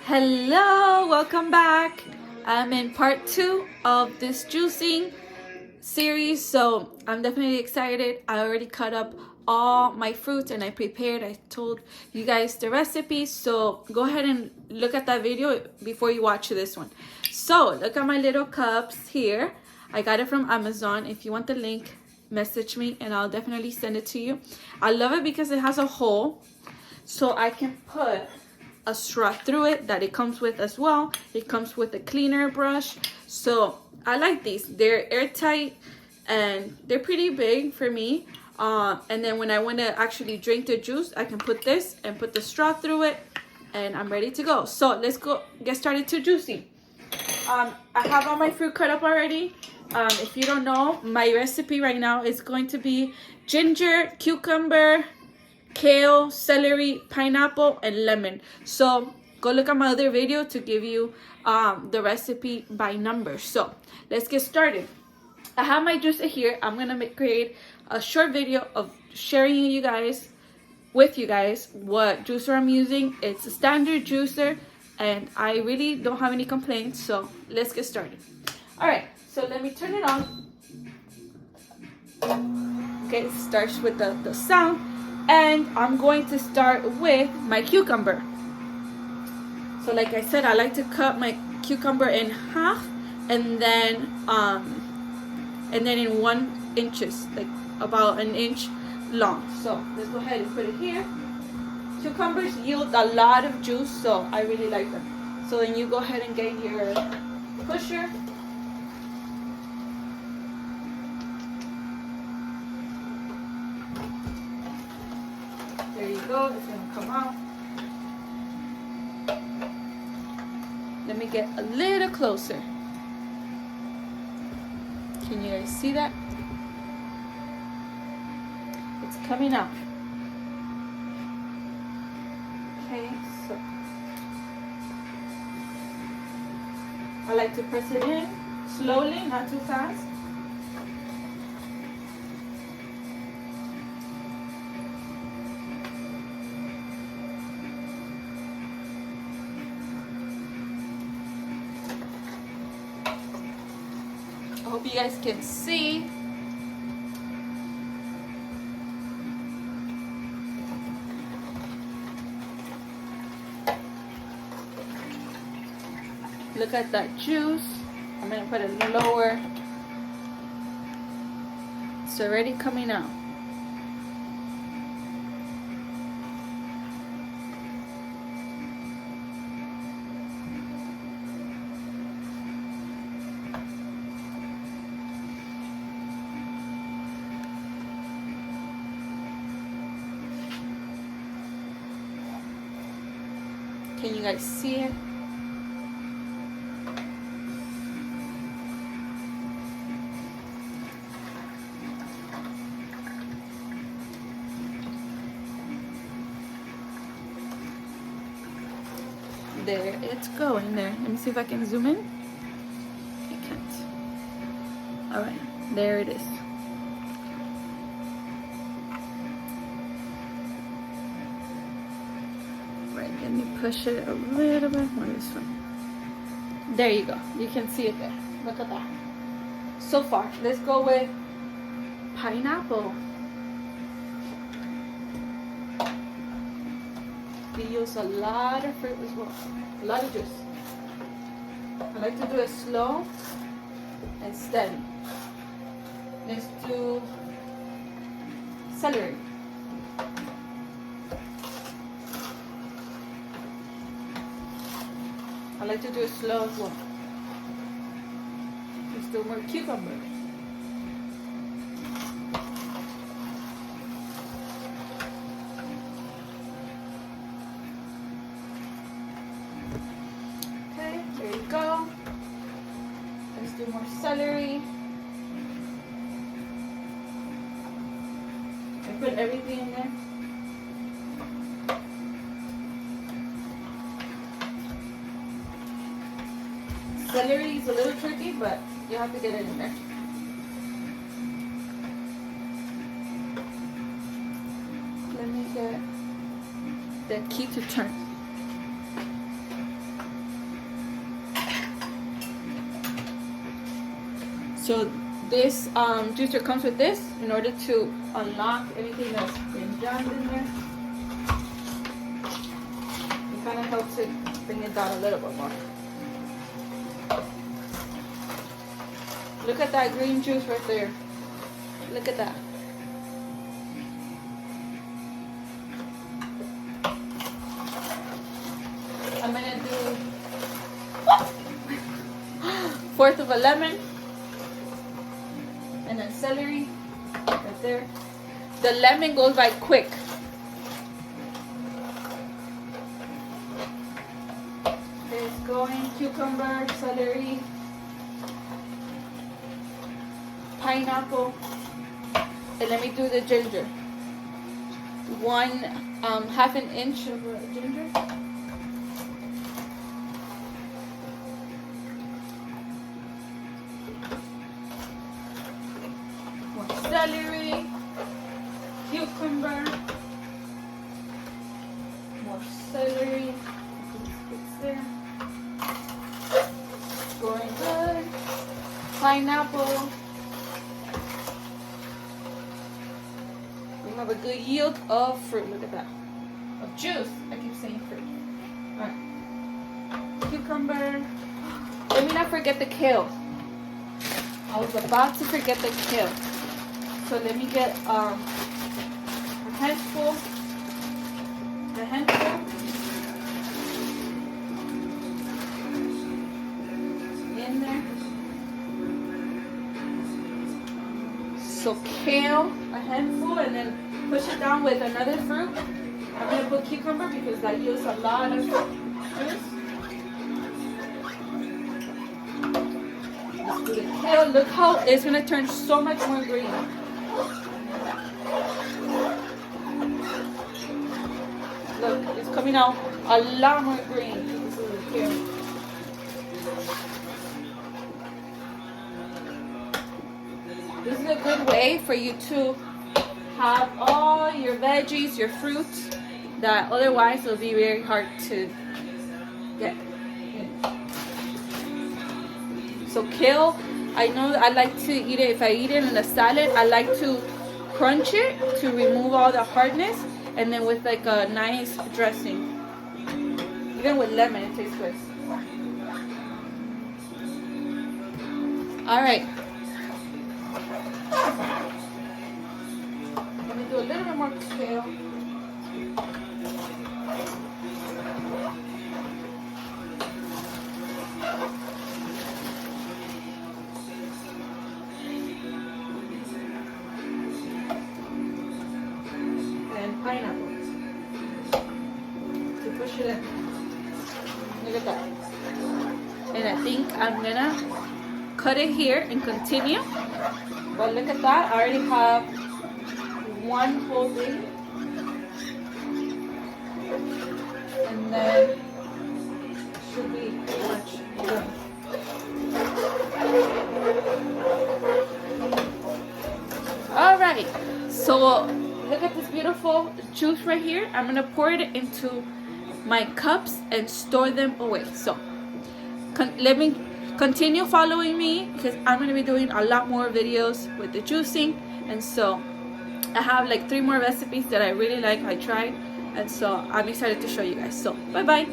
Hello, welcome back. I'm in part 2 of this juicing series, so I'm definitely excited. I already cut up all my fruits and I told you guys the recipe, so go ahead and look at that video before you watch this one. So look at my little cups here. I got it from Amazon. If you want the link, message me and I'll definitely send it to you. I love it because it has a hole so I can put a straw through it that it comes with as well. It comes with a cleaner brush, so I like these. They're airtight and they're pretty big for me, and then when I want to actually drink the juice, I can put this and put the straw through it and I'm ready to go. So let's go get started to juicing. I have all my fruit cut up already. If you don't know, my recipe right now is going to be ginger, cucumber, kale, celery, pineapple, and lemon. So go look at my other video to give you the recipe by number. So let's get started. I have my juicer here. I'm gonna create a short video of sharing with you guys what juicer I'm using. It's a standard juicer and I really don't have any complaints, so let's get started. All right, so let me turn it on. Okay, it starts with the sound. And I'm going to start with my cucumber. So like I said, I like to cut my cucumber in half and then in 1 inches, like about an inch long. So let's go ahead and put it here. Cucumbers yield a lot of juice, so I really like them. So then you go ahead and get your pusher. There you go, it's gonna come out. Let me get a little closer. Can you guys see that? It's coming out. Okay, so I like to press it in slowly, not too fast. I hope you guys can see. Look at that juice. I'm gonna put it lower. It's already coming out. Can you guys see it? There, it's going there. Let me see if I can zoom in. I can't. All right, there it is. Let me push it a little bit more this way. There you go. You can see it there. Look at that. So far, let's go with pineapple. We use a lot of fruit as well. A lot of juice. I like to do it slow and steady. Let's do celery. I like to do it slow as well. Let's do more cucumber. Okay, there you go. Let's do more celery. I put everything in there. Celery is a little tricky, but you have to get it in there. Let me get the key to turn. So this juicer comes with this in order to unlock anything that's been jammed in there. It kind of helps it bring it down a little bit more. Look at that green juice right there. Look at that. I'm gonna do fourth of a lemon, and then celery right there. The lemon goes by quick. It's going cucumber, celery, pineapple, and let me do the ginger. One half an inch of ginger. More celery, cucumber, more celery. It's there. Going good. Pineapple. We have a good yield of fruit. Look at that. Of juice. I keep saying fruit. Alright. Cucumber. Let me not forget the kale. I was about to forget the kale. So let me get a handful. In there. So kale, a handful, and then push it down with another fruit. I'm gonna put cucumber because that yields a lot of juice. Let's do the kale. Look how it's gonna turn so much more green. Look, it's coming out a lot more green. This is the kale. This is a good way for you to have all your veggies, your fruits, that otherwise it'll be very hard to get. So kale, I know I like to eat it, if I eat it in a salad, I like to crunch it to remove all the hardness, and then with like a nice dressing. Even with lemon, it tastes good. Alright. Let me do a little bit more kale. And pineapple. To push it in. Look at that. And I think I'm gonna cut it here and continue. But look at that, I already have one whole thing. And then should be pretty much done. Alright, so look at this beautiful juice right here. I'm gonna pour it into my cups and store them away. So let me continue following me because I'm going to be doing a lot more videos with the juicing, and so I have like 3 more recipes that I really like, I tried, and so I'm excited to show you guys. So bye bye.